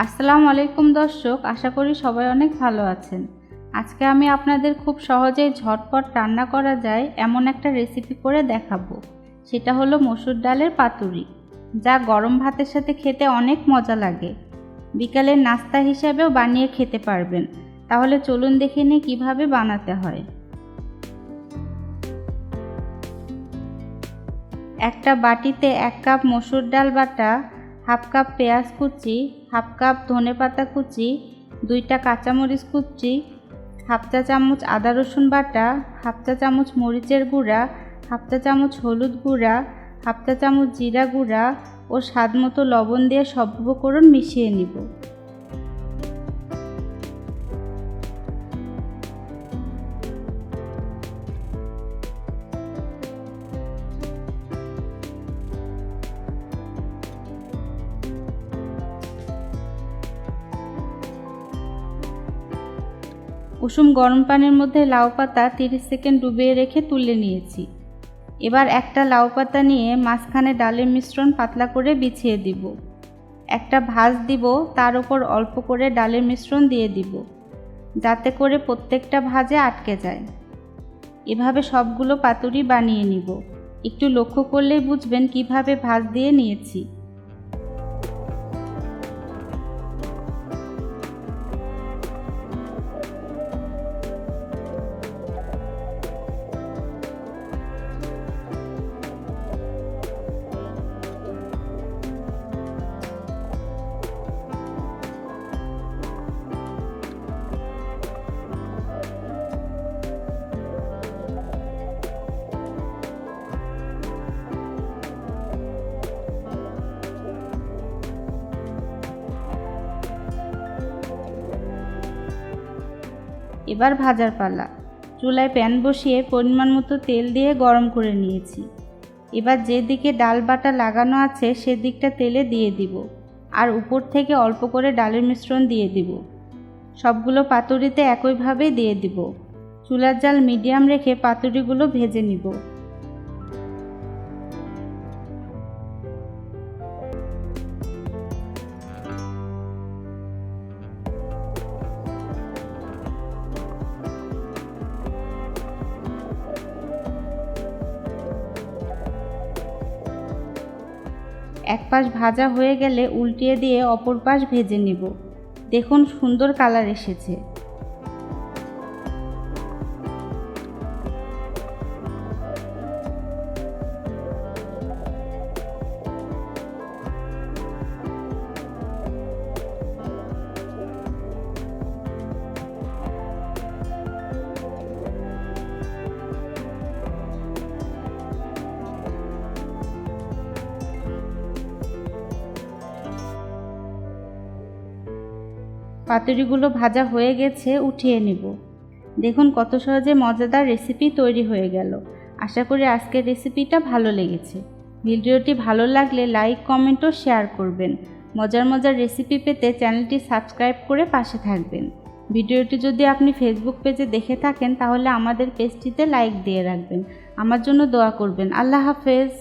আসসালামু আলাইকুম দর্শক, আশা করি সবাই অনেক ভালো আছেন। আজকে আমি আপনাদের খুব সহজেই ঝটপট রান্না করা যায় এমন একটা রেসিপি করে দেখাবো। সেটা হলো মসুর ডালের পাতুরি, যা গরম ভাতের সাথে খেতে অনেক মজা লাগে। বিকালের নাস্তা হিসাবেও বানিয়ে খেতে পারবেন। তাহলে চলুন দেখে নিই কীভাবে বানাতে হয়। একটা বাটিতে 1 কাপ মসুর ডাল বাটা, হাফ কাপ পেঁয়াজ কুচি, হাফ কাপ ধনেপাতা কুচি, 2টা কাঁচামরিচ কুচি, হাফ চা চামচ আদা রসুন বাটা, হাফ চা চামচ মরিচের গুঁড়া, হাফ চা চামচ হলুদ গুঁড়া, হাফ চা চামচ জিরা গুঁড়া ও স্বাদ মতো লবণ দিয়ে সব উপকরণ মিশিয়ে নিব। কুসুম গরম পানির মধ্যে লাউ পাতা 30 সেকেন্ড ডুবিয়ে রেখে তুলে নিয়েছি। এবার একটা লাউ পাতা নিয়ে মাঝখানে ডালের মিশ্রণ পাতলা করে বিছিয়ে দিব। একটা ভাঁজ দিব, তার উপর অল্প করে ডালের মিশ্রণ দিয়ে দিব, যাতে করে প্রত্যেকটা ভাঁজে আটকে যায়। এভাবে সবগুলো পাতুরি বানিয়ে নিব। একটু লক্ষ্য করলেই বুঝবেন কিভাবে ভাঁজ দিয়ে নিয়েছি। এবার ভাজার পালা। চুলায় প্যান বসিয়ে পরিমাণ মতো তেল দিয়ে গরম করে নিয়েছি। এবার যেদিকে ডাল বাটা লাগানো আছে সেদিকটা তেলে দিয়ে দিব, আর উপর থেকে অল্প করে ডালের মিশ্রণ দিয়ে দিব। সবগুলো পাতুরিতে একইভাবেই দিয়ে দিব। চুলার জাল মিডিয়াম রেখে পাতুরিগুলো ভেজে নিব। এক পাশ ভাজা হয়ে গেলে উল্টিয়ে দিয়ে অপর পাশ ভেজে নিব। দেখুন সুন্দর কালার এসেছে। পাতুরিগুলো ভাজা হয়ে গেছে, উঠিয়ে নেব। দেখুন কত সহজে মজাদার রেসিপি তৈরি হয়ে গেল। আশা করি আজকের রেসিপিটা ভালো লেগেছে। ভিডিওটি ভালো লাগলে লাইক, কমেন্ট ও শেয়ার করবেন। মজার মজার রেসিপি পেতে চ্যানেলটি সাবস্ক্রাইব করে পাশে থাকবেন। ভিডিওটি যদি আপনি ফেসবুক পেজে দেখে থাকেন তাহলে আমাদের পেজটিতে লাইক দিয়ে রাখবেন। আমার জন্য দোয়া করবেন। আল্লাহ হাফেজ।